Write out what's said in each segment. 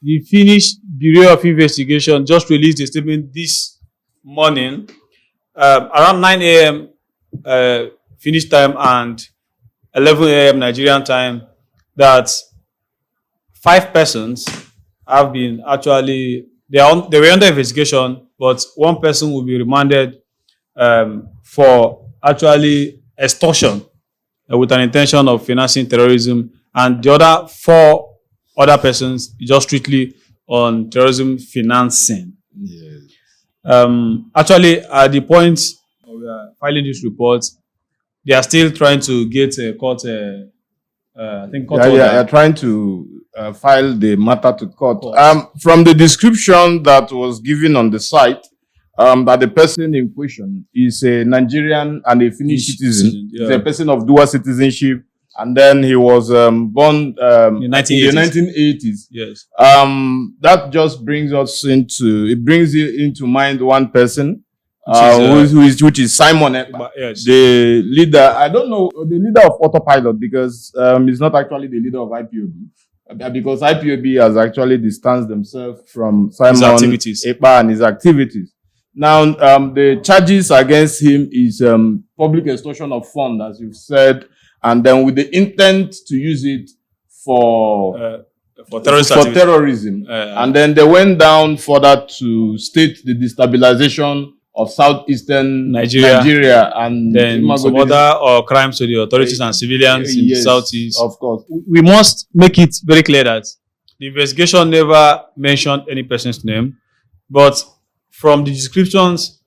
the Finnish Bureau of Investigation just released a statement this morning, around 9 a.m. Finnish time and 11 a.m. Nigerian time, that 5 persons have been actually, they were under investigation, but 1 person will be remanded for actually extortion with an intention of financing terrorism, and the other 4 other persons just strictly on terrorism financing. Yes. Actually, at the point we are filing this report, they are still trying to get a court. I think court order. They're trying to file the matter to court. From the description that was given on the site, that the person in question is a Nigerian and a Finnish citizen. Yeah. He's a person of dual citizenship, and then he was born in the 1980s. Yes. That just brings into mind one person, which is Simon Ekpa, yes. the leader. I don't know the leader of Autopilot, because he's not actually the leader of IPOB, because IPOB has actually distanced themselves from Simon Ekpa and his activities. Now, the charges against him is public extortion of funds, as you've said, and then with the intent to use it for terrorism. And then they went down further to state the destabilization of southeastern Nigeria and then some other crimes to the authorities and civilians in the southeast. Of course. We must make it very clear that the investigation never mentioned any person's name, but from the descriptions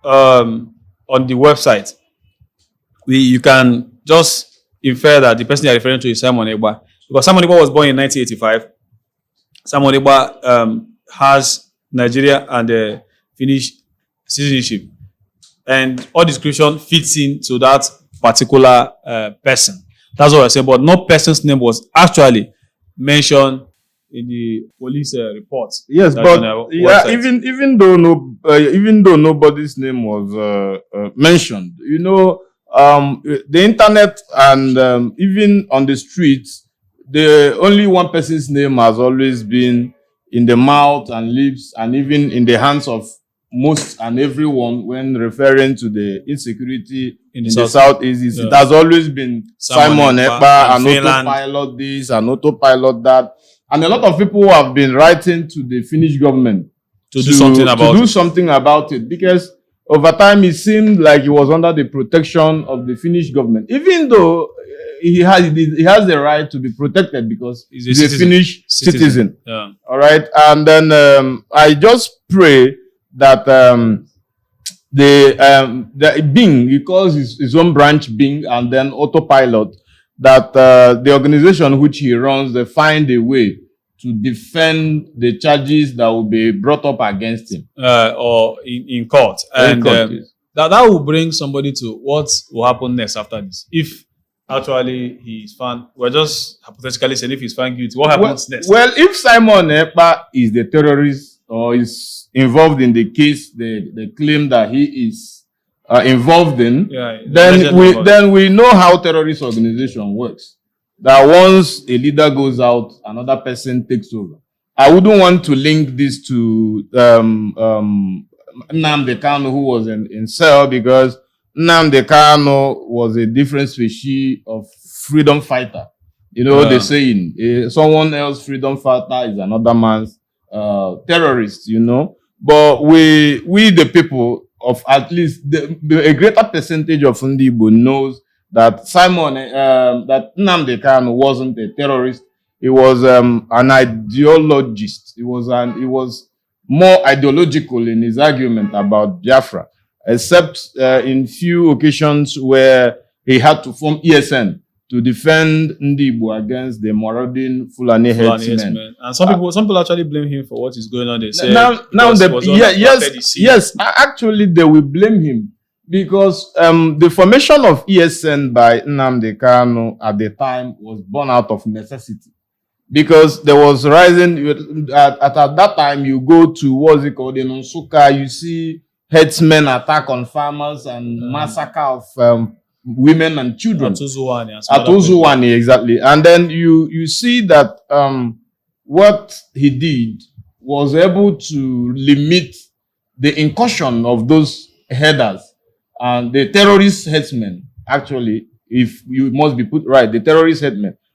on the website, you can just infer that the person they are referring to is Simon Ekpa, because Simon Ekpa was born in 1985. Simon Ekpa has Nigeria and Finnish citizenship, and all description fits into that particular person. That's what I said, but no person's name was actually mentioned in the police report. Yes, but even though nobody's name was mentioned, you know, the internet and even on the streets, the only one person's name has always been in the mouth and lips, and even in the hands of most and everyone when referring to the insecurity in the southeast. It has always been Simon Ekpa and autopilot this and autopilot that. And a lot of people have been writing to the Finnish government to do something about it, because over time it seemed like he was under the protection of the Finnish government, even though he has the right to be protected because he's a Finnish citizen. Yeah. All right. And then I just pray that the Bing, he calls his own branch Bing, and then autopilot, that the organization which he runs, they find a way to defend the charges that will be brought up against him. Or in court. And that will bring somebody to what will happen next after this. If actually he's found, we're just hypothetically saying if he's found guilty, what happens next? Well, if Simon Ekpa is the terrorist or is involved in the case they claim that he is involved in, then we know how terrorist organization works. That once a leader goes out, another person takes over. I wouldn't want to link this to Nnamdi Kanu, who was in cell, because Nnamdi Kanu was a different species of freedom fighter. You know, the saying, someone else's freedom fighter is another man's terrorist, you know. But we the people of at least a greater percentage of Ndibo knows that that Nnamdi Kanu wasn't a terrorist. He was an ideologist. He was more ideological in his argument about Biafra, except in few occasions where he had to form ESN to defend Ndibo against the marauding Fulani headsmen. And some people actually blame him for what is going on. They say yes, actually they will blame him, because the formation of ESN by Nnamdi Kanu at the time was born out of necessity. Because there was rising, at that time, you go to, what's it called, in Nsukka, you see headsmen attack on farmers and massacre of women and children. At Uzuwani, exactly. And then you see that what he did was able to limit the incursion of those headers and the terrorist headsmen. Actually, if you must be put right, the terrorist headsmen